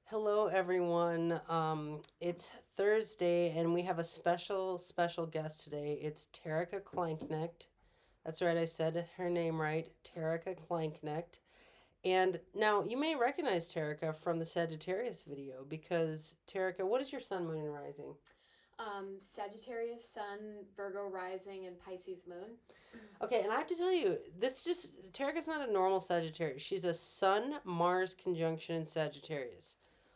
Hello, everyone. It's Thursday, and we have a special guest today. It's Terrica Kleinknecht. That's right, I said her name right, Terrica Kleinknecht. And now you may recognize Terrica from the Sagittarius video because Terrica, what is your sun, moon, and rising? Sagittarius Sun, Virgo Rising, and Pisces Moon. Okay, and I have to tell you, Terrica's not a normal Sagittarius. She's a Sun Mars conjunction in Sagittarius.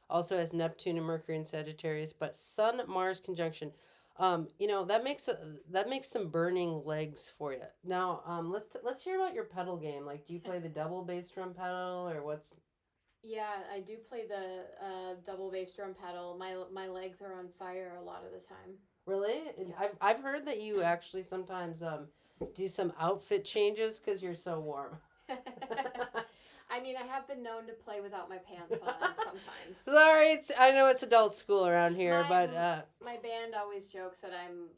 Also has Neptune and Mercury in Sagittarius, but Sun Mars conjunction. That makes some burning legs for you. Now, let's hear about your pedal game. Like, do you play the double bass drum pedal or what's Yeah, I do play the double bass drum pedal. My legs are on fire a lot of the time. really? And I've heard that you actually sometimes do some outfit changes because you're so warm. I mean, I have been known to play without my pants on sometimes. Sorry, I know it's adult school around here, but My band always jokes that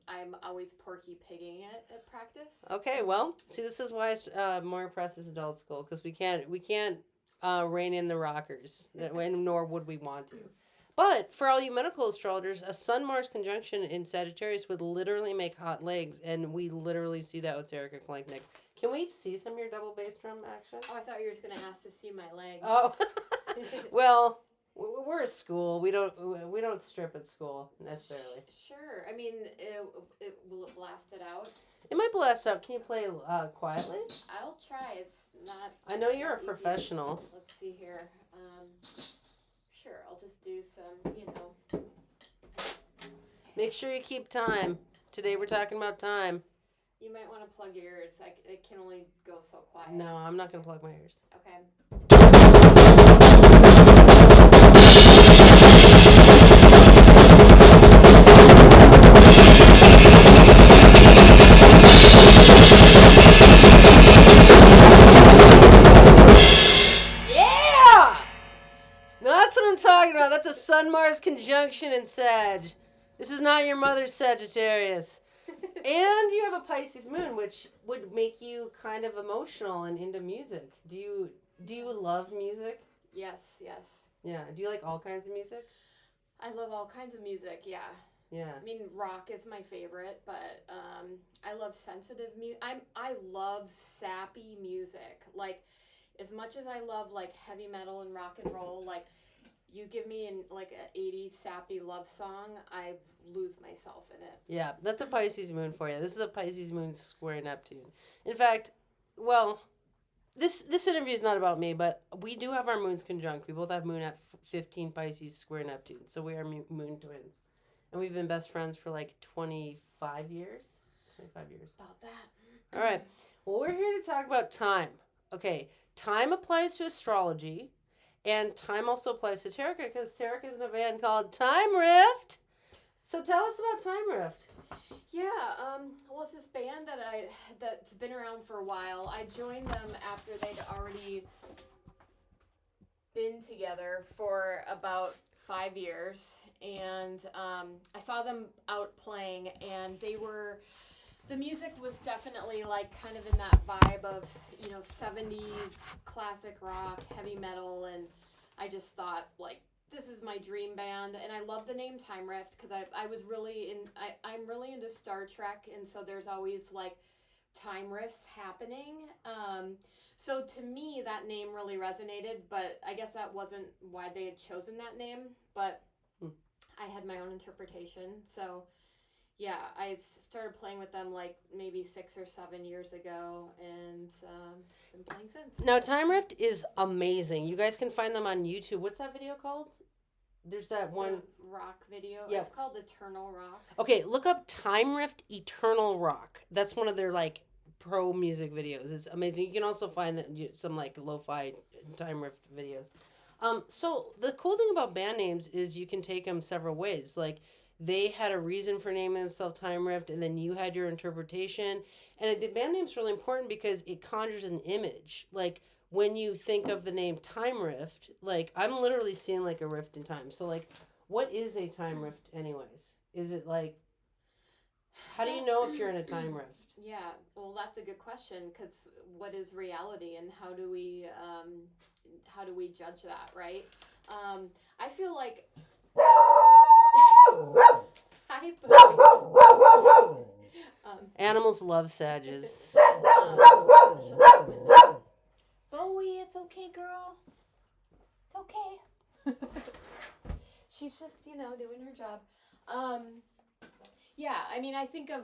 I'm always Porky Pigging it at practice. okay. Well, see, this is why Moira Press is adult school because we can't rein in the rockers, nor would we want to. But for all you medical astrologers, a Sun Mars conjunction in Sagittarius would literally make hot legs, and we literally see that with Terrica Kleinknecht. Can we see some of your double bass drum action? Oh, I thought you were just gonna ask to see my legs. Oh, well, we're a school. We don't strip at school necessarily. Sure. I mean, will it blast it out? It might blast out. Can you play quietly? I'll try. It's not. I know you're a easy. professional. Let's see here. Sure. I'll just do some. Make sure you keep time. Today we're talking about time. You might want to plug your ears. It can only go so quiet. No, I'm not going to plug my ears. Okay. Yeah! No, that's what I'm talking about. That's a Sun Mars conjunction in Sag. This is not your mother's Sagittarius. And you have a Pisces moon, which would make you kind of emotional and into music. Do you love music? Yes. Yes. Yeah. Do you like all kinds of music? I love all kinds of music. Yeah. Yeah. I mean, rock is my favorite, but I love sensitive music. I love sappy music. Like, as much as I love like heavy metal and rock and roll, like you give me an 80s sappy love song, I lose myself in it. Yeah, that's a Pisces moon for you. This is a Pisces moon square Neptune. In fact, well, this interview is not about me, but we do have our moons conjunct. We both have moon at 15 Pisces square Neptune, so we are moon twins. And we've been best friends for like 25 years. 25 years. About that. All right. Well, we're here to talk about time. Okay, time applies to astrology, and time also applies to Terrica because Terrica is in a band called Time Rift. So tell us about Time Rift. Yeah, well, it's this band that's been around for a while. I joined them after they'd already been together for about 5 years, and I saw them out playing, and the music was definitely like kind of in that vibe of 70s classic rock, heavy metal, and I just thought like, this is my dream band, and I love the name Time Rift because I was really I'm really into Star Trek, and so there's always like time rifts happening. So to me that name really resonated, but I guess that wasn't why they had chosen that name, but I had my own interpretation. So yeah, I started playing with them like maybe 6 or 7 years ago, and been playing since. Now, Time Rift is amazing. You guys can find them on YouTube. What's that video called? There's that one. The rock video. Yeah. It's called Eternal Rock. Okay, look up Time Rift Eternal Rock. That's one of their like pro music videos. It's amazing. You can also find some like lo-fi Time Rift videos. So the cool thing about band names is you can take them several ways. Like, they had a reason for naming themselves Time Rift, and then you had your interpretation. And a band name's really important because it conjures an image. Like, when you think of the name Time Rift, like, I'm literally seeing like a rift in time. So like, what is a time rift anyways? Is it like, how do you know if you're in a time rift? Yeah, well, that's a good question, because what is reality, and how do we judge that, right? I feel like hi, Bowie. Animals love Sages. Bowie, it's okay, girl. It's okay. She's just, doing her job. Yeah, I mean, I think of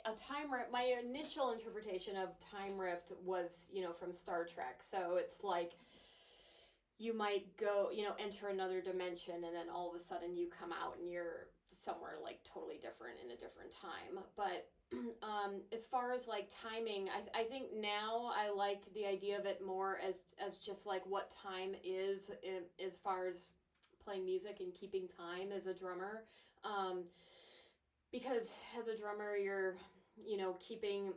a time rift. My initial interpretation of time rift was, from Star Trek. So it's like you might go, enter another dimension, and then all of a sudden you come out and you're somewhere like totally different in a different time. But as far as like timing, I think now I like the idea of it more as just like what time is as far as playing music and keeping time as a drummer. Because as a drummer, you're, keeping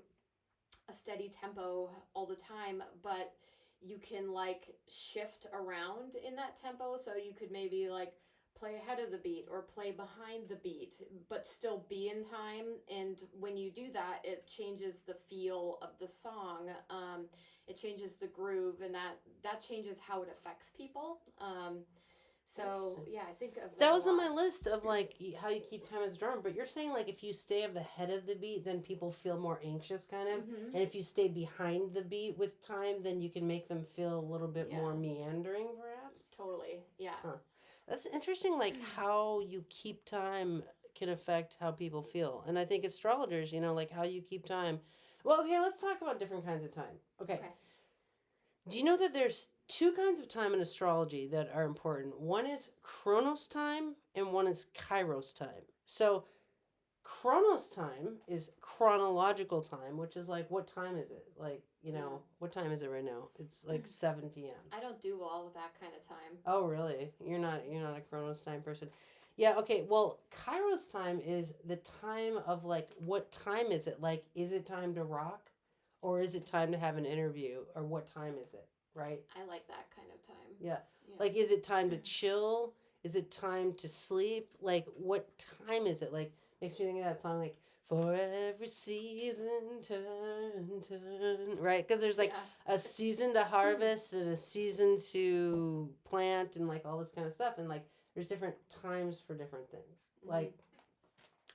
a steady tempo all the time, but you can like shift around in that tempo. So you could maybe like play ahead of the beat or play behind the beat, but still be in time. And when you do that, it changes the feel of the song. It changes the groove, and that changes how it affects people. So yeah, I think of that was on my list of like how you keep time as a drummer. But you're saying like if you stay of the head of the beat, then people feel more anxious, kind of. Mm-hmm. And if you stay behind the beat with time, then you can make them feel a little bit more meandering, perhaps. Totally, yeah. Huh. That's interesting. Like how you keep time can affect how people feel, and I think astrologers, like how you keep time. Well, okay, let's talk about different kinds of time. Okay. Do you know that there's two kinds of time in astrology that are important? One is Chronos time and one is Kairos time. So Chronos time is chronological time, which is like, what time is it? Like, what time is it right now? It's like 7 p.m. I don't do well with that kind of time. Oh, really? You're not a Chronos time person. Yeah, okay. Well, Kairos time is the time of like, what time is it? Like, is it time to rock? Or is it time to have an interview? Or what time is it? Right? I like that kind of time. Yeah. Like, is it time to chill? Is it time to sleep? Like, what time is it? Like, makes me think of that song, like, for every season, turn. Right? Because there's like a season to harvest and a season to plant and like all this kind of stuff. And like, there's different times for different things. Mm-hmm. Like,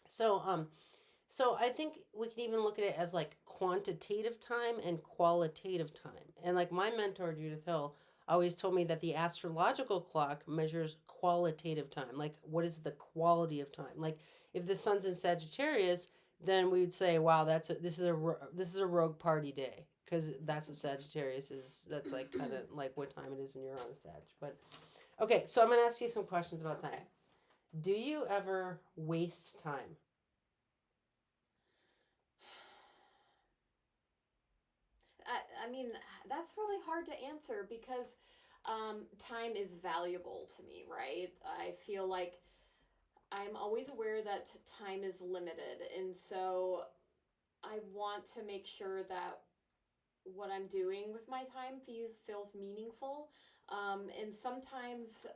so I think we can even look at it as like quantitative time and qualitative time. And like my mentor, Judith Hill, always told me that the astrological clock measures qualitative time. Like, what is the quality of time? Like, if the sun's in Sagittarius, then we would say, wow, this is a rogue party day, because that's what Sagittarius is. That's like kind of like what time it is when you're on a Sag. But okay, so I'm gonna ask you some questions about time. Do you ever waste time? I mean, that's really hard to answer because time is valuable to me, right? I feel like I'm always aware that time is limited. And so I want to make sure that what I'm doing with my time feels meaningful. And sometimes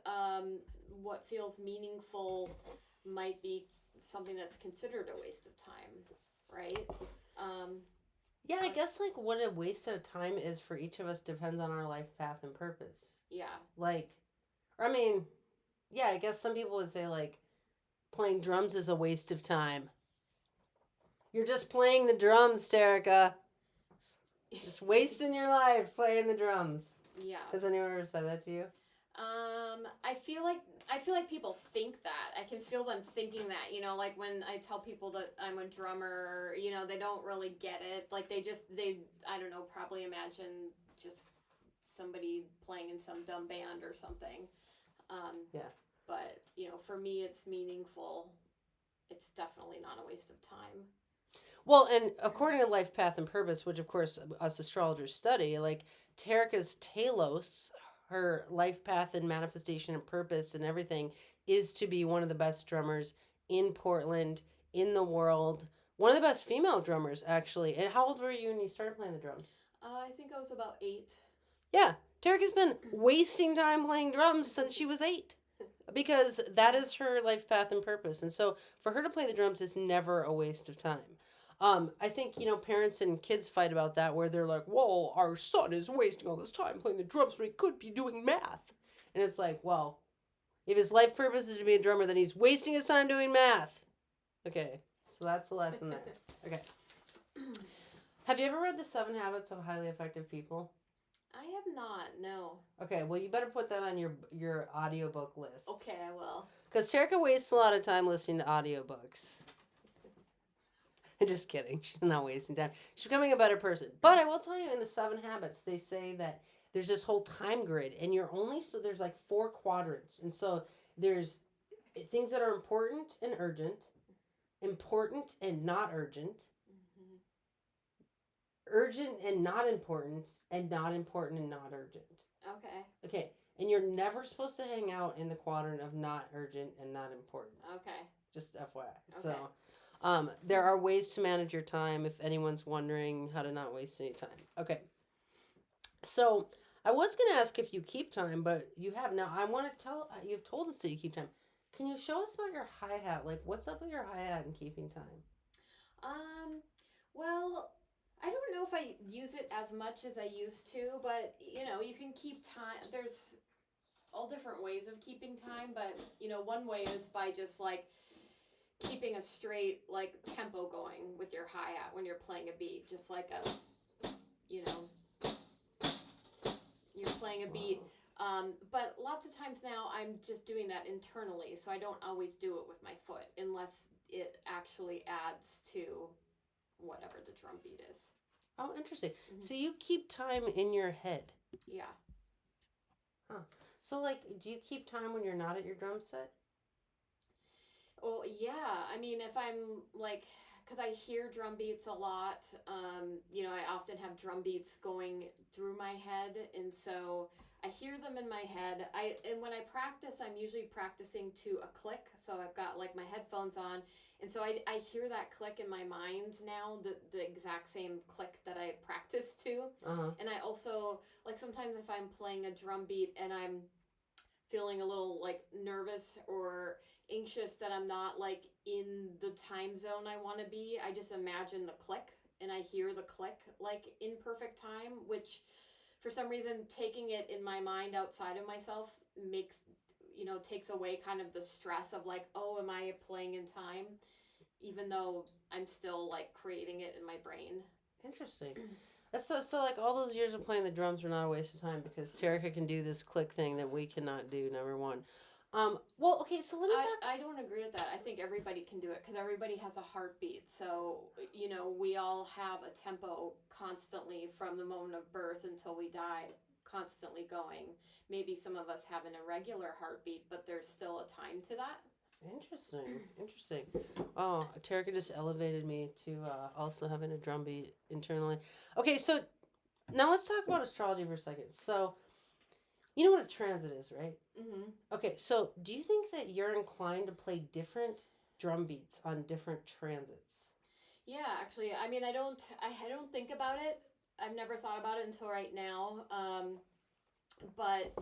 what feels meaningful might be something that's considered a waste of time, right? Yeah, I guess like what a waste of time is for each of us depends on our life path and purpose. Yeah. Like, I mean, yeah, I guess some people would say like playing drums is a waste of time. You're just playing the drums, Terrica. Just wasting your life playing the drums. Yeah. Has anyone ever said that to you? I feel like people think that. I can feel them thinking that, like when I tell people that I'm a drummer, they don't really get it. Like they I don't know, probably imagine just somebody playing in some dumb band or something. Yeah. But, for me it's meaningful. It's definitely not a waste of time. Well, and according to Life Path and Purpose, which of course us astrologers study, like Terrica's telos, her life path and manifestation and purpose and everything, is to be one of the best drummers in Portland, in the world. One of the best female drummers, actually. And how old were you when you started playing the drums? I think I was about 8. Yeah, Terrica's been wasting time playing drums since she was 8. Because that is her life path and purpose. And so for her to play the drums is never a waste of time. I think, parents and kids fight about that, where they're like, well, our son is wasting all this time playing the drums when he could be doing math. And it's like, well, if his life purpose is to be a drummer, then he's wasting his time doing math. Okay, so that's the lesson there. Okay. Have you ever read The 7 Habits of Highly Effective People? I have not, no. Okay, well, you better put that on your audiobook list. Okay, I will. Because Terrica wastes a lot of time listening to audiobooks. Just kidding. She's not wasting time. She's becoming a better person. But I will tell you, in the 7 Habits, they say that there's this whole time grid, and there's like 4 quadrants. And so there's things that are important and urgent, important and not urgent, urgent and not important and not urgent. Okay. Okay. And you're never supposed to hang out in the quadrant of not urgent and not important. Okay. Just FYI. Okay. So, there are ways to manage your time if anyone's wondering how to not waste any time. Okay. So, I was going to ask if you keep time, but you have. Now, I want to you've told us that you keep time. Can you show us about your hi-hat? Like, what's up with your hi-hat and keeping time? Well, I don't know if I use it as much as I used to, but, you can keep time. There's all different ways of keeping time, but, one way is by just, like, keeping a straight, like, tempo going with your hi-hat when you're playing a beat. Just like you're playing a beat. But lots of times now I'm just doing that internally, so I don't always do it with my foot unless it actually adds to whatever the drum beat is. Oh, interesting. Mm-hmm. So you keep time in your head. Yeah. Huh. So, like, do you keep time when you're not at your drum set? Well, yeah. I mean, if I'm, like, because I hear drum beats a lot, I often have drum beats going through my head, and so I hear them in my head. And when I practice, I'm usually practicing to a click, so I've got, like, my headphones on, and so I hear that click in my mind now, the exact same click that I practiced to. Uh-huh. And I also, like, sometimes if I'm playing a drum beat and I'm feeling a little, like, nervous or anxious that I'm not, like, in the time zone I want to be, I just imagine the click and I hear the click, like, in perfect time, which for some reason taking it in my mind outside of myself takes away kind of the stress of, like, oh, am I playing in time, even though I'm still, like, creating it in my brain. Interesting. That's so like all those years of playing the drums were not a waste of time because Terrica can do this click thing that we cannot do, number one. Well, okay, so let me talk. I don't agree with that. I think everybody can do it because everybody has a heartbeat. So, we all have a tempo constantly from the moment of birth until we die, constantly going. Maybe some of us have an irregular heartbeat, but there's still a time to that. Interesting. Oh, Terrica just elevated me to also having a drum beat internally. Okay, so now let's talk about astrology for a second. So, you know what a transit is, right? Mm-hmm. Okay, so do you think that you're inclined to play different drum beats on different transits? Yeah, actually, I mean, I don't think about it. I've never thought about it until right now. But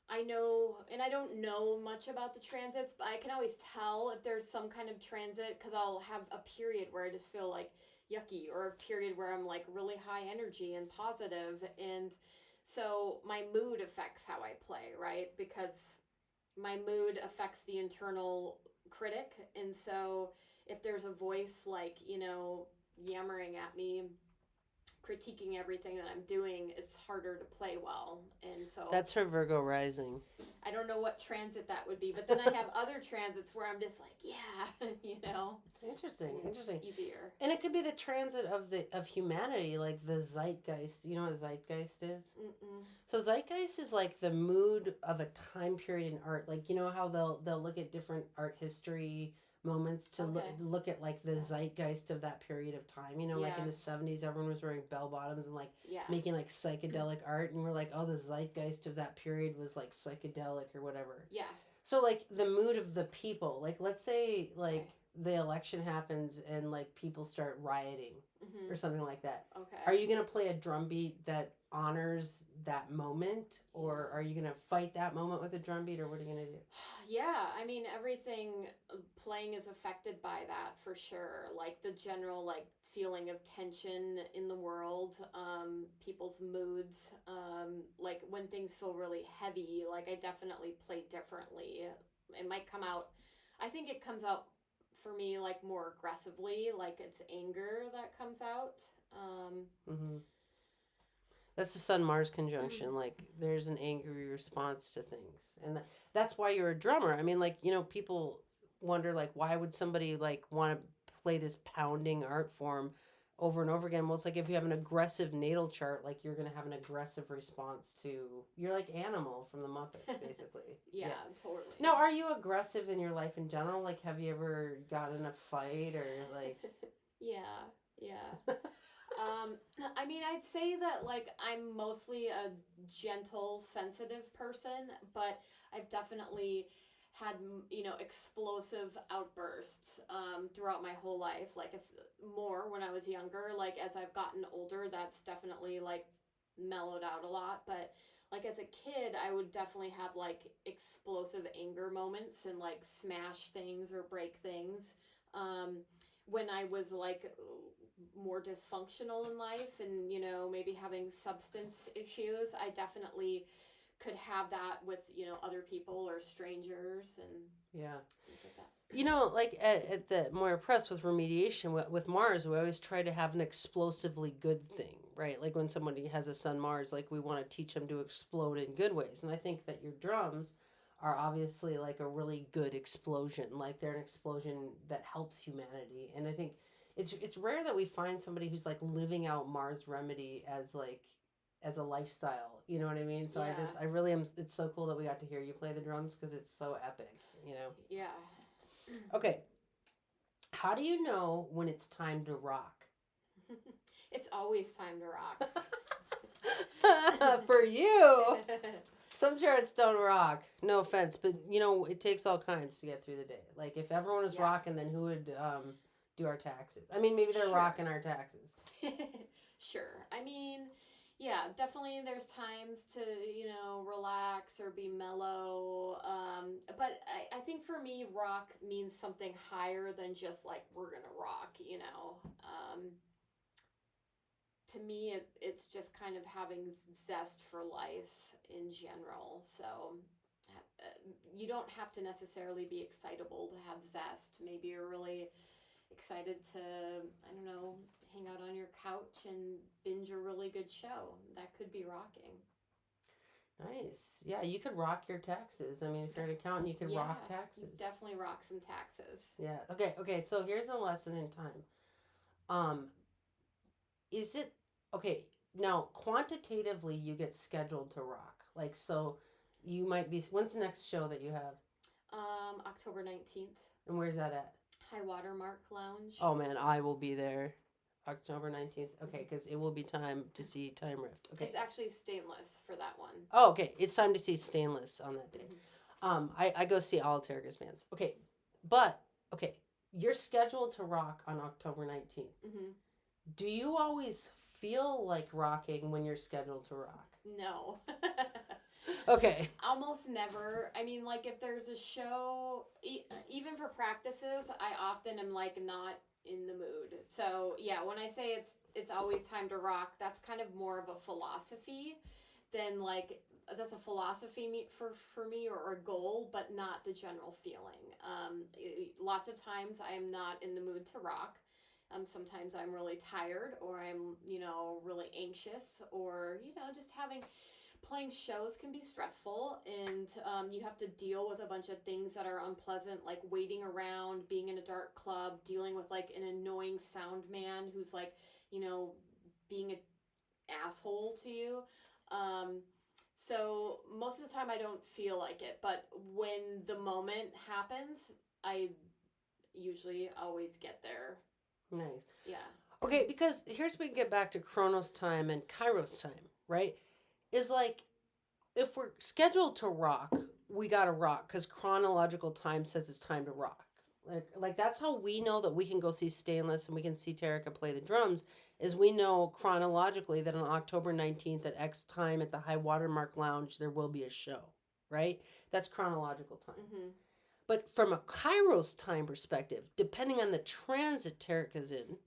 I know, and I don't know much about the transits, but I can always tell if there's some kind of transit because I'll have a period where I just feel, like, yucky, or a period where I'm, like, really high energy and positive, and so my mood affects how I play, right? Because my mood affects the internal critic, and so if there's a voice, like, yammering at me, critiquing everything that I'm doing, it's harder to play well. And so that's her Virgo Rising. I don't know what transit that would be, but then I have other transits where I'm just like, yeah, Interesting. Easier. And it could be the transit of humanity, like the zeitgeist. You know what zeitgeist is? Mm-mm. So zeitgeist is like the mood of a time period in art. Like, you know how they'll look at different art history moments to look at, like, the zeitgeist of that period of time, like in the 70s everyone was wearing bell bottoms and, like, making, like, psychedelic art, and we're like, oh, the zeitgeist of that period was, like, psychedelic or whatever. So, like, the mood of the people, like, let's say, like, the election happens and, like, people start rioting or something like that. Are you gonna play a drum beat that honors that moment, or are you gonna fight that moment with a drum beat, or what are you gonna do? Yeah, I mean, everything playing is affected by that for sure. Like the general like feeling of tension in the world, people's moods, like when things feel really heavy, like I definitely play differently. It might come out, I think it comes out for me like more aggressively, like it's anger that comes out. Mm-hmm. That's the Sun Mars conjunction. Like, there's an angry response to things, and that's why you're a drummer. I mean, like, people wonder like, why would somebody like want to play this pounding art form over and over again? Well, it's like if you have an aggressive natal chart, like you're gonna have an aggressive response to. You're like Animal from the Muppets, basically. Yeah, totally. Now, are you aggressive in your life in general? Like, have you ever gotten in a fight or like? Yeah. I mean, I'd say that like I'm mostly a gentle, sensitive person, but I've definitely had explosive outbursts throughout my whole life. Like more when I was younger. Like as I've gotten older, that's definitely like mellowed out a lot. But like as a kid, I would definitely have like explosive anger moments and like smash things or break things. When I was like more dysfunctional in life and maybe having substance issues, I definitely could have that with other people or strangers and Yeah. things like that. Like at the Moira Press with remediation with Mars, we always try to have an explosively good thing, right? Like when somebody has a Sun Mars, like we want to teach them to explode in good ways. And I think that your drums are obviously like a really good explosion. Like they're an explosion that helps humanity. And I think it's rare that we find somebody who's like living out Mars remedy as a lifestyle. You know what I mean? So Yeah. I really am. It's so cool that we got to hear you play the drums because it's so epic. Yeah. Okay. How do you know when it's time to rock? It's always time to rock. For you, some charts don't rock. No offense, but it takes all kinds to get through the day. Like if everyone was rocking, then who would do our taxes? I mean, maybe they're rocking our taxes. Sure. I mean, yeah, definitely there's times to, relax or be mellow. But I think for me, rock means something higher than just like, we're going to rock, To me, it's just kind of having zest for life in general. So you don't have to necessarily be excitable to have zest. Maybe you're really excited to, I don't know, hang out on your couch and binge a really good show. That could be rocking. Nice. Yeah, you could rock your taxes. I mean, if you're an accountant, you could rock taxes. Definitely rock some taxes. Yeah. Okay. So here's a lesson in time. Is it okay? Now, quantitatively, you get scheduled to rock. Like, so you might be. When's the next show that you have? October 19th. And where's that at? High Watermark Lounge. Oh man, I will be there. October 19th. Okay, because it will be time to see Time Rift. Okay. It's actually stainless for that one. Oh, okay. It's time to see Stainless on that day. I go see all Terrica's bands. Okay, but okay, you're scheduled to rock on October 19th. Mm-hmm. Do you always feel like rocking when you're scheduled to rock? No. Okay. Almost never. I mean, like if there's a show, even for practices, I often am like not in the mood. So yeah, when I say it's always time to rock, that's kind of more of a philosophy than like that's a philosophy for me or a goal, but not the general feeling. Lots of times I am not in the mood to rock. Sometimes I'm really tired or I'm, really anxious or, just playing shows can be stressful and you have to deal with a bunch of things that are unpleasant, like waiting around, being in a dark club, dealing with like an annoying sound man who's like, being an asshole to you. So most of the time I don't feel like it, but when the moment happens, I usually always get there. Nice. Yeah. Okay, because here's where we get back to Chronos time and Kairos time, right? Is like, if we're scheduled to rock, we gotta rock because chronological time says it's time to rock, Like that's how we know that we can go see Stainless and we can see Terrica play the drums, is we know chronologically that on October 19th at X time at the High Watermark Lounge there will be a show, right? That's chronological time. Mm-hmm. But from a Kairos time perspective, depending on the transit Terrica's in,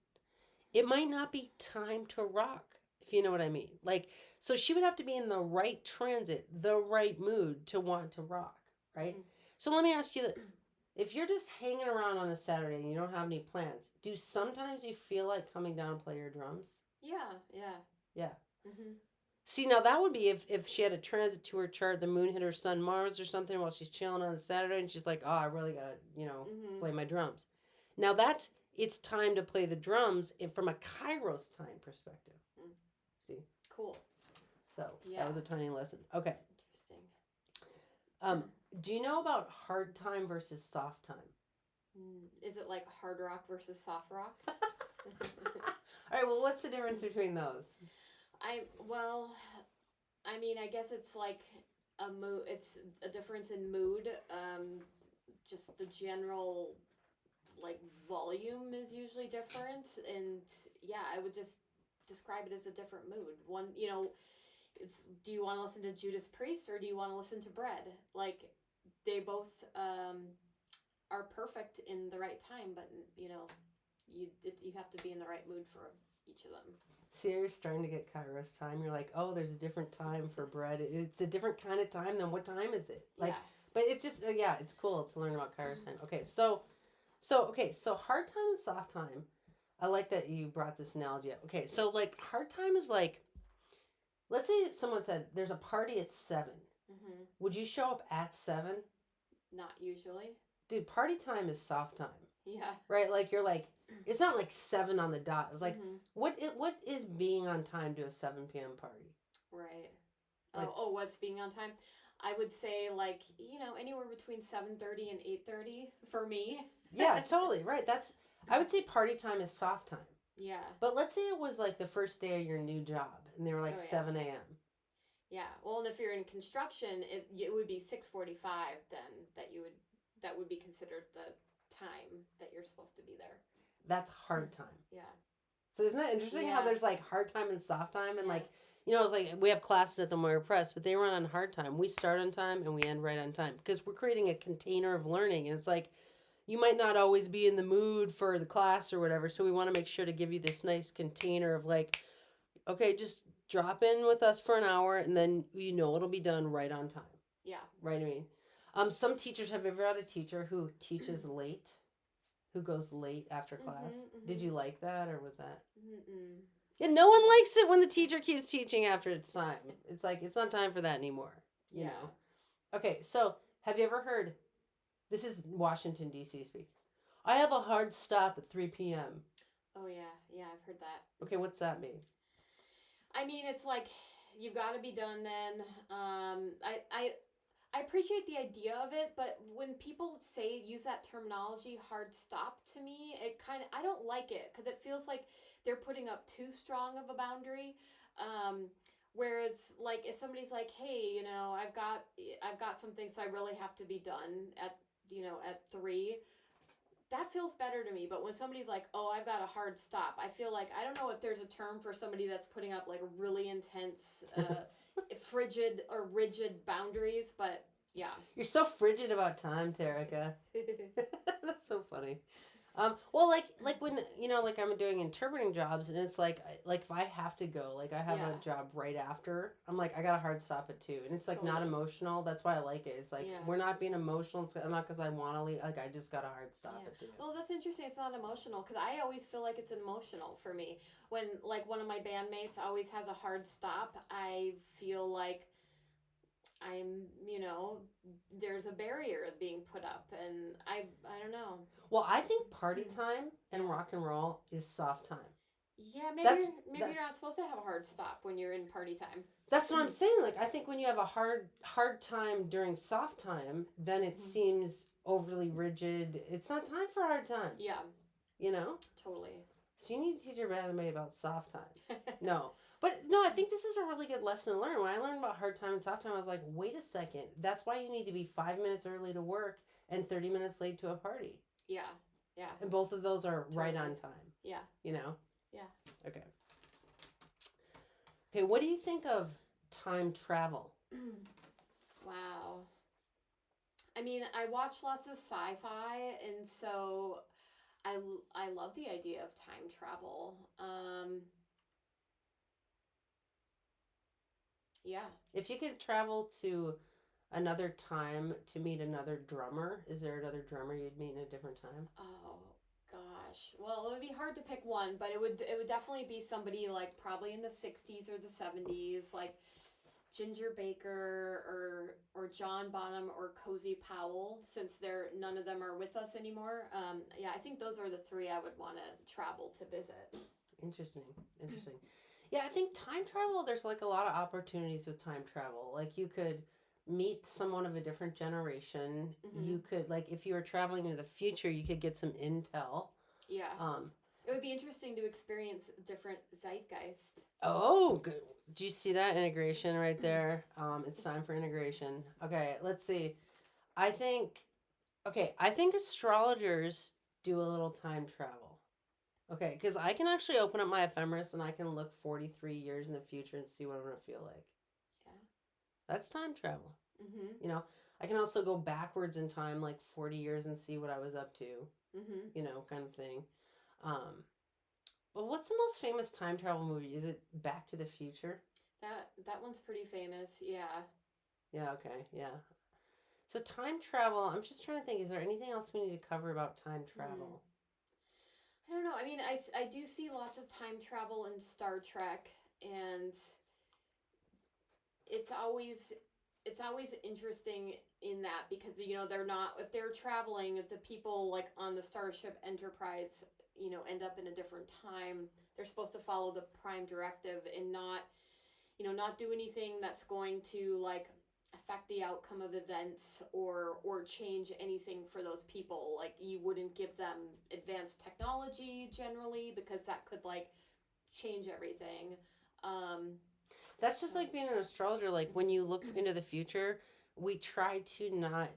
it might not be time to rock, if you know what I mean. Like, so she would have to be in the right transit, the right mood to want to rock, right? Mm-hmm. So let me ask you this. If you're just hanging around on a Saturday and you don't have any plans, do sometimes you feel like coming down and play your drums? Yeah. Yeah. Mm-hmm. See, now that would be if she had a transit to her chart, the moon hit her sun Mars or something while she's chilling on a Saturday and she's like, oh, I really got to, Mm-hmm. play my drums. Now it's time to play the drums from a Kairos time perspective. Mm. See? Cool. So Yeah. that was a tiny lesson. Okay. That's interesting. Do you know about hard time versus soft time? Is it like hard rock versus soft rock? All right, well, what's the difference between those? I guess it's like a mood. It's a difference in mood. Just the general like volume is usually different, and yeah, I would just describe it as a different mood. One, it's do you want to listen to Judas Priest or do you want to listen to Bread? Like, they both are perfect in the right time, but you have to be in the right mood for each of them. So you're starting to get Kairos time. You're like, oh, there's a different time for bread. It's a different kind of time. Then what time is it? Like, yeah. But it's just, it's cool to learn about Kairos time. Okay, so hard time and soft time. I like that you brought this analogy up. Okay, so like hard time is like, let's say someone said there's a party at 7. Mm-hmm. Would you show up at 7? Not usually. Dude, party time is soft time. Yeah. Right? Like you're like, it's not like 7 on the dot. It's like, mm-hmm. what is being on time to a 7 p.m. party? Right. Like, what's being on time? I would say like, anywhere between 7:30 and 8:30 for me. Yeah, totally. Right. I would say party time is soft time. Yeah. But let's say it was like the first day of your new job and they were like 7 a.m. Yeah. Well, and if you're in construction, it would be 6:45 then that would be considered the time that you're supposed to be there. That's hard time. Yeah. So isn't that interesting how there's like hard time and soft time and like, like we have classes at the Moira Press, but they run on hard time. We start on time and we end right on time because we're creating a container of learning. And it's like, you might not always be in the mood for the class or whatever. So we want to make sure to give you this nice container of like, okay, just drop in with us for an hour and then, it'll be done right on time. Yeah. Right. I mean, some teachers, have you ever had a teacher who teaches late? Who goes late after class? Mm-hmm. Did you like that or was that? Mm-mm. Yeah, no one likes it when the teacher keeps teaching after it's time. It's like, it's not time for that anymore. You know? Okay, so have you ever heard, this is Washington, D.C. speak. I have a hard stop at 3 p.m. Oh, yeah, I've heard that. Okay, what's that mean? I mean, it's like, you've got to be done then. I appreciate the idea of it, but when people use that terminology, hard stop, to me, I don't like it because it feels like they're putting up too strong of a boundary. Whereas, like, if somebody's like, hey, I've got something, so I really have to be done at 3, that feels better to me. But when somebody's like, oh, I've got a hard stop, I feel like, I don't know if there's a term for somebody that's putting up like really intense, frigid or rigid boundaries, but yeah. You're so frigid about time, Terrica. That's so funny. Well, like when, like I'm doing interpreting jobs and it's like if I have to go, like I have a job right after, I'm like, I got a hard stop at 2 and it's like not emotional. That's why I like it. It's like, we're not being emotional. It's not because I want to leave. Like I just got a hard stop at 2. Well, that's interesting. It's not emotional because I always feel like it's emotional for me. When like one of my bandmates always has a hard stop, I feel like I'm, there's a barrier being put up and I don't know. Well, I think party time and rock and roll is soft time. Yeah, maybe you're not supposed to have a hard stop when you're in party time. That's what I'm saying. Like, I think when you have a hard time during soft time, then it seems overly rigid. It's not time for hard time. Yeah. Totally. So you need to teach your bandmate about soft time. No. But no, I think this is a really good lesson to learn. When I learned about hard time and soft time, I was like, wait a second. That's why you need to be 5 minutes early to work and 30 minutes late to a party. Yeah. Yeah. And both of those are right Totally. on time. Yeah. You know? Yeah. Okay. Okay, what do you think of time travel? Wow. I mean, I watch lots of sci-fi, and so I love the idea of time travel. Yeah. If you could travel to another time to meet another drummer, is there another drummer you'd meet in a different time? Oh gosh. Well, it would be hard to pick one, but it would definitely be somebody like probably in the 60s or the 70s, like Ginger Baker or John Bonham or Cozy Powell, since none of them are with us anymore. Yeah, I think those are the three I would want to travel to visit. Interesting. Interesting. Yeah, I think time travel, there's like a lot of opportunities with time travel. Like you could meet someone of a different generation. Mm-hmm. You could, like, if you were traveling into the future, you could get some intel. Yeah. Um, It would be interesting to experience different zeitgeist. oh, good. Do you see that integration right there? It's time for integration. Okay, let's see. I think, I think astrologers do a little time travel. Okay, because I can actually open up my ephemeris and I can look 43 years in the future and see what I'm going to feel like. Yeah. That's time travel. Mm-hmm. You know, I can also go backwards in time like 40 years and see what I was up to, Mm-hmm. you know, kind of thing. But what's the most famous time travel movie? Is it Back to the Future? That one's pretty famous. Yeah. Yeah, okay, yeah. So time travel, I'm just trying to think, is there anything else we need to cover about time travel? I don't know. I mean, I do see lots of time travel in Star Trek, and it's always it's always interesting in that, because they're not, if they're traveling, if the people like on the Starship Enterprise end up in a different time, they're supposed to follow the prime directive and not do anything that's going to like affect the outcome of events or change anything for those people. Like you wouldn't give them advanced technology generally, because that could like change everything. That's just like being an astrologer. Like when you look into the future, we try to not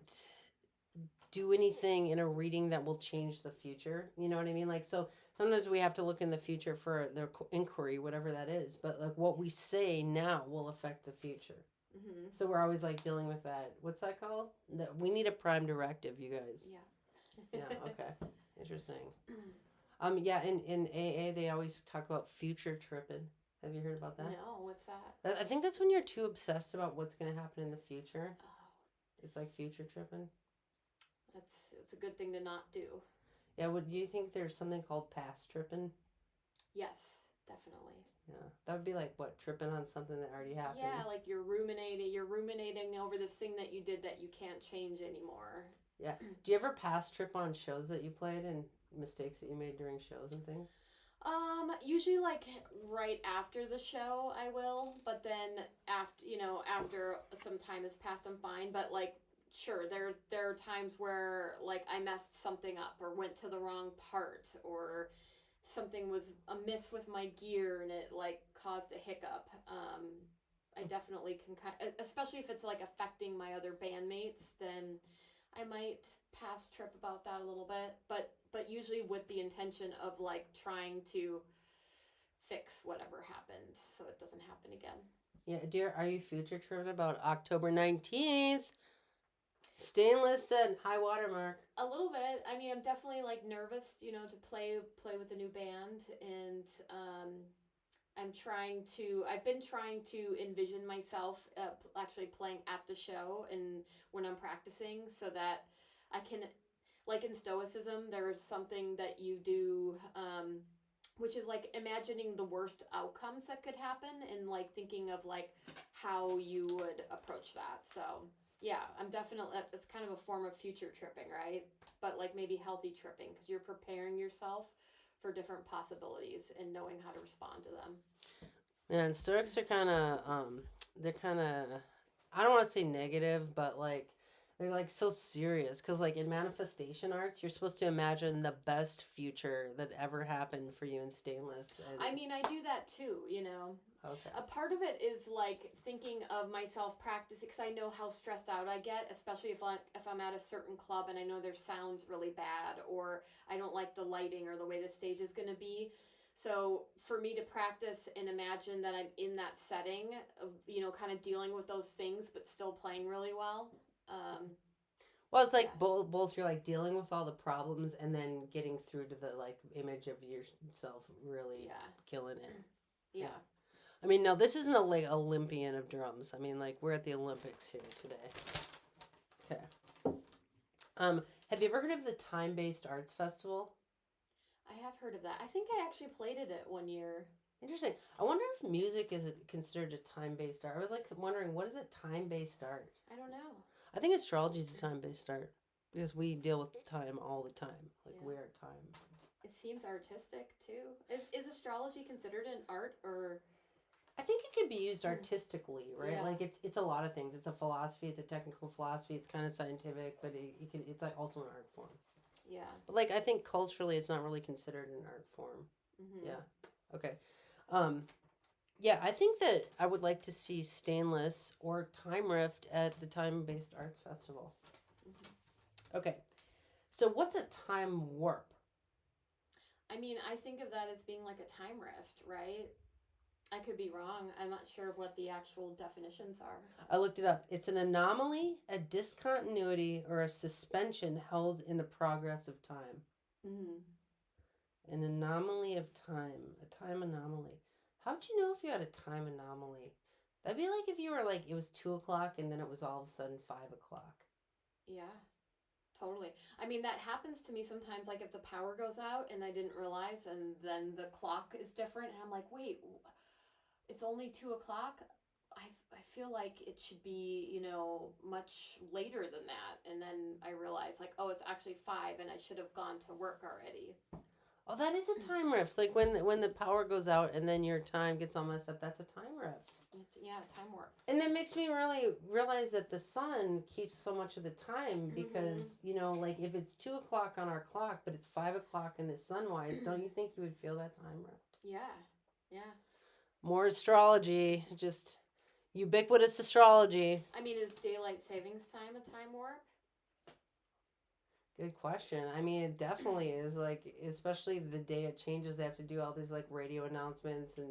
do anything in a reading that will change the future. You know what I mean? Like, so sometimes we have to look in the future for the inquiry, whatever that is. But like what we say now will affect the future. Mm-hmm. So we're always like dealing with that. What's that called? That we need a prime directive, you guys. Yeah. Yeah. Okay. Interesting. Yeah. In AA, they always talk about future tripping. Have you heard about that? No, what's that? I think that's when you're too obsessed about what's going to happen in the future. Oh, It's like future tripping. it's a good thing to not do. Yeah, do you think there's something called past tripping? Yes, definitely. Yeah, that would be like what, tripping on something that already happened. Yeah, like you're ruminating over this thing that you did that you can't change anymore. Yeah. Do you ever past trip on shows that you played and mistakes that you made during shows and things? Usually like right after the show I will, but then after some time has passed I'm fine, but like sure there are times where like I messed something up or went to the wrong part, or something was amiss with my gear and it like caused a hiccup. I definitely can especially if it's like affecting my other bandmates, then I might pass trip about that a little bit, but usually with the intention of like trying to fix whatever happened so it doesn't happen again. Yeah, dear, are you future tripping about October 19th? Stainless and high watermark. A little bit. I mean, I'm definitely like nervous, to play with a new band, and I've been trying to envision myself actually playing at the show and when I'm practicing, so that I can, like in Stoicism, there's something that you do, which is like imagining the worst outcomes that could happen and like thinking of like how you would approach that. So yeah, I'm definitely, that's kind of a form of future tripping, right? But like maybe healthy tripping, because you're preparing yourself for different possibilities and knowing how to respond to them. Yeah, and Stoics are kind of, they're kind of, I don't want to say negative, but like, They're like so serious because, like, in manifestation arts, you're supposed to imagine the best future that ever happened for you in stainless. And I mean, I do that too, okay, A part of it is like thinking of myself practicing because I know how stressed out I get, especially if I'm at a certain club and I know their sound's really bad or I don't like the lighting or the way the stage is going to be. So for me to practice and imagine that I'm in that setting of, kind of dealing with those things but still playing really well. well, it's Yeah. like both you're like dealing with all the problems and then getting through to the like image of yourself really Yeah. killing it. Yeah. I mean, no, this isn't a like Olympian of drums. I mean, like we're at the Olympics here today. Okay. Have you ever heard of the Time-Based Arts Festival? I have heard of that. I think I actually played it 1 year. Interesting. I wonder if music is considered a time-based art. I was like wondering, what is a time-based art? I don't know. I think astrology is a time-based art because we deal with time all the time. Like Yeah. we are time. It seems artistic too. Is astrology considered an art or? I think it can be used artistically, right? Yeah. Like it's a lot of things. It's a philosophy. It's a technical philosophy. It's kind of scientific, but it's like also an art form. Yeah. But like I think culturally, it's not really considered an art form. Mm-hmm. Yeah. Okay. Yeah, I think that I would like to see Stainless or Time Rift at the Time Based Arts Festival. Mm-hmm. Okay. So what's a time warp? I mean, I think of that as being like a time rift, right? I could be wrong. I'm not sure what the actual definitions are. I looked it up. It's an anomaly, a discontinuity, or a suspension held in the progress of time. Mm-hmm. An anomaly of time. A time anomaly. How'd you know if you had a time anomaly? That'd be like if you were like, it was 2 o'clock and then it was all of a sudden 5 o'clock. Yeah, totally. I mean, that happens to me sometimes, like if the power goes out and I didn't realize, and then the clock is different, and I'm like, wait, it's only 2 o'clock? I feel like it should be, much later than that. And then I realize, like, oh, it's actually 5 and I should have gone to work already. Oh, that is a time rift. Like when the power goes out and then your time gets all messed up. That's a time rift. Yeah, time warp. And that makes me really realize that the sun keeps so much of the time because, like if it's 2 o'clock on our clock, but it's 5 o'clock in the sunwise, don't you think you would feel that time rift? Yeah, yeah. More astrology, just ubiquitous astrology. I mean, is daylight savings time a time warp? Good question. I mean, it definitely is. Like, especially the day it changes, they have to do all these like radio announcements and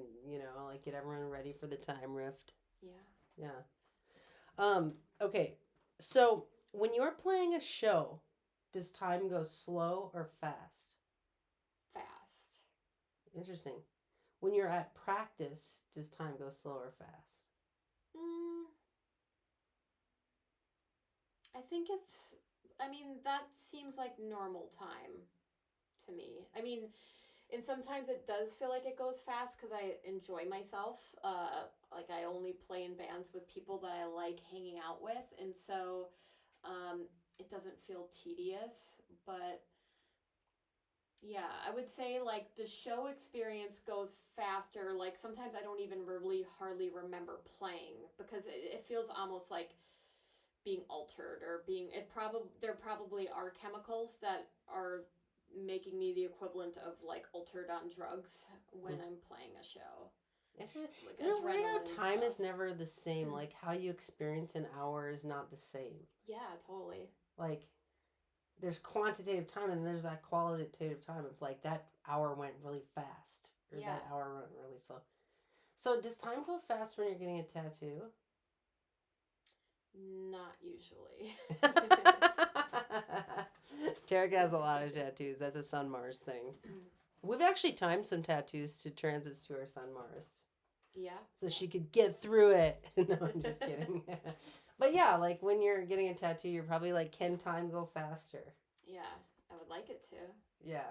like get everyone ready for the time rift. Yeah. Yeah. Okay. So when you're playing a show, does time go slow or fast? Fast. Interesting. When you're at practice, does time go slow or fast? I think that seems like normal time to me. I mean, and sometimes it does feel like it goes fast because I enjoy myself. Like I only play in bands with people that I like hanging out with, and so it doesn't feel tedious. But yeah, I would say like the show experience goes faster. Like sometimes I don't even really hardly remember playing because it feels almost like being altered or there probably are chemicals that are making me the equivalent of like altered on drugs when I'm playing a show. Interesting. Like Isn't it weird how adrenaline time stuff. is never the same? Like how you experience an hour is not the same. Yeah, totally. Like there's quantitative time and there's that qualitative time of like that hour went really fast or Yeah. that hour went really slow. So does time go fast when you're getting a tattoo? Not usually. Terrica has a lot of tattoos. That's a Sun Mars thing. We've actually timed some tattoos to transits to our Sun Mars. Yeah. So she could get through it. No, I'm just kidding. But yeah, like when you're getting a tattoo, you're probably like, can time go faster? Yeah, I would like it to. Yeah.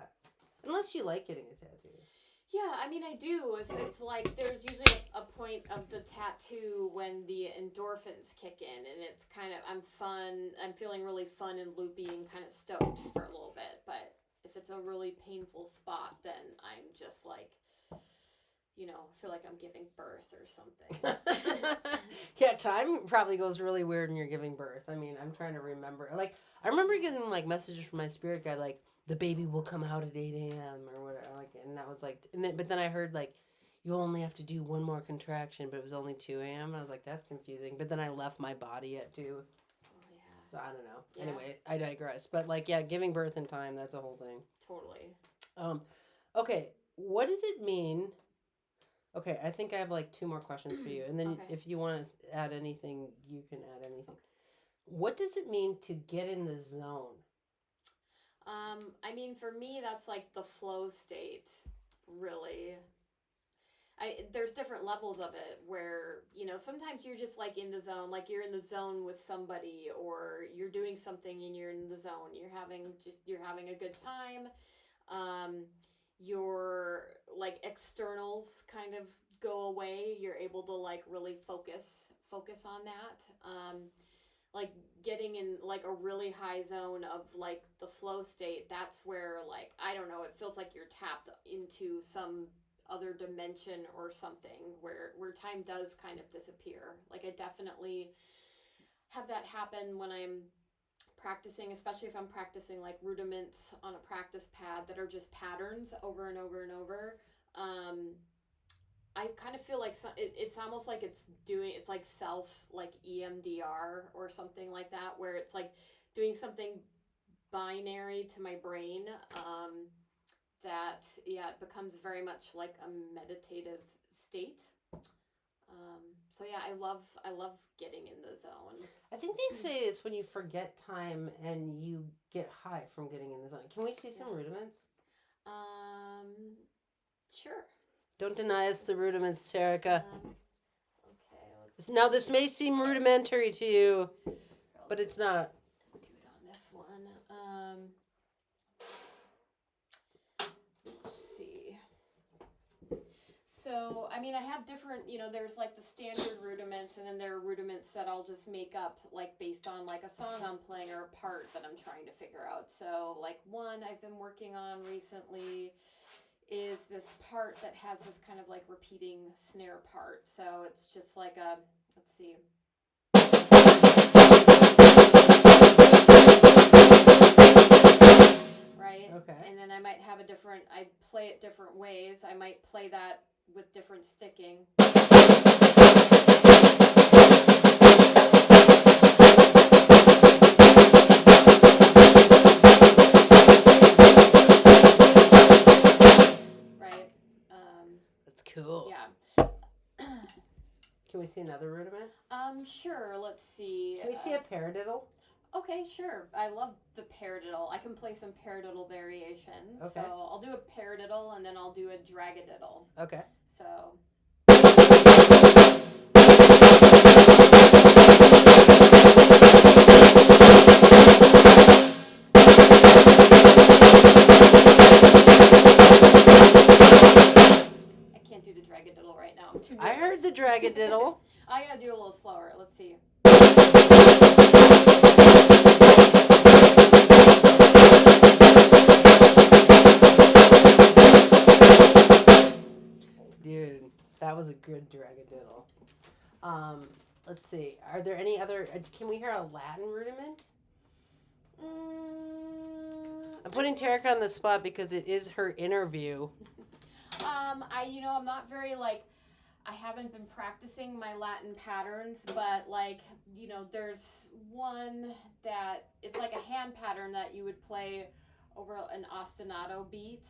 Unless you like getting a tattoo. Yeah, I mean, I do. It's like there's usually a point of the tattoo when the endorphins kick in, and it's kind of, I'm feeling really fun and loopy and kind of stoked for a little bit. But if it's a really painful spot, then I'm just like, feel like I'm giving birth or something. Yeah, time probably goes really weird when you're giving birth. I mean, I'm trying to remember. Like, I remember getting like messages from my spirit guide, like the baby will come out at 8 a.m. or whatever. Like, and that was like, but then I heard like you only have to do one more contraction, but it was only 2 a.m. And I was like, that's confusing. But then I left my body at 2. Oh yeah. So I don't know. Yeah. Anyway, I digress. But like, yeah, giving birth in time, that's a whole thing. Totally. Okay, what does it mean? Okay, I think I have like 2 more questions for you. And then if you want to add anything, you can add anything. What does it mean to get in the zone? I mean, for me, that's like the flow state, really. There's different levels of it where, sometimes you're just like in the zone, like you're in the zone with somebody, or you're doing something and you're in the zone. You're having a good time. Your like externals kind of go away. You're able to like really focus on that. Like getting in like a really high zone of like the flow state, that's where like, I don't know, it feels like you're tapped into some other dimension or something where time does kind of disappear. Like I definitely have that happen when I'm practicing, especially if I'm practicing like rudiments on a practice pad that are just patterns over and over and over. I kind of feel like it's almost like it's like self like EMDR or something like that, where it's like doing something binary to my brain, that it becomes very much like a meditative state. So yeah, I love getting in the zone. I think they say it's when you forget time and you get high from getting in the zone. Can we see some rudiments? Sure. Don't deny us the rudiments, Terrica. Okay. Now, this may seem rudimentary to you, but it's not. Do it on this one. Let's see. So, I mean, I have different, there's like the standard rudiments, and then there are rudiments that I'll just make up, like based on like a song I'm playing or a part that I'm trying to figure out. So, like one I've been working on recently is this part that has this kind of like repeating snare part. So it's just like let's see. Right? Okay. And then I might have I play it different ways. I might play that with different sticking. Cool. Yeah. Can we see another rudiment? Sure. Let's see. Can we see a paradiddle? Okay, sure. I love the paradiddle. I can play some paradiddle variations. Okay. So I'll do a paradiddle and then I'll do a dragadiddle. Okay. So. I heard the dragadiddle. I gotta do a little slower. Let's see. Dude, that was a good dragadiddle. Let's see. Are there any other? Can we hear a Latin rudiment? I'm putting Terrica on the spot because it is her interview. I'm not very I haven't been practicing my Latin patterns, but there's one that it's like a hand pattern that you would play over an ostinato beat,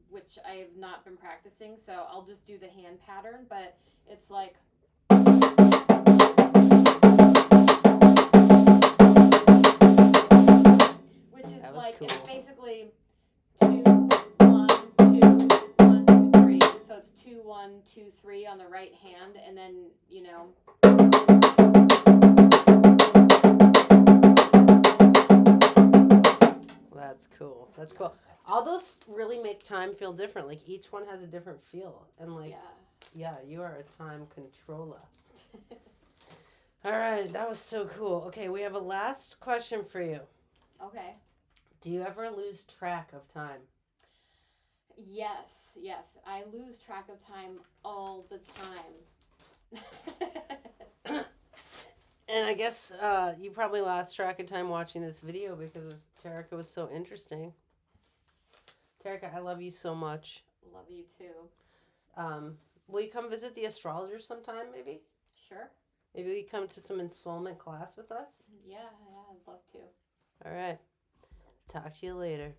which I have not been practicing, so I'll just do the hand pattern, but it's like. Which is like, cool. It's basically 2, 1, 2, 1, 2, 3. So it's 2, 1, 2, 3 on the right hand, and then, That's cool. That's cool. All those really make time feel different. Like each one has a different feel. And yeah, you are a time controller. All right, that was so cool. Okay, we have a last question for you. Okay. Do you ever lose track of time? Yes, yes. I lose track of time all the time. And I guess you probably lost track of time watching this video because Terrica was so interesting. Terrica, I love you so much. Love you too. Will you come visit the astrologer sometime, maybe? Sure. Maybe we come to some installment class with us? Yeah, I'd love to. All right. Talk to you later.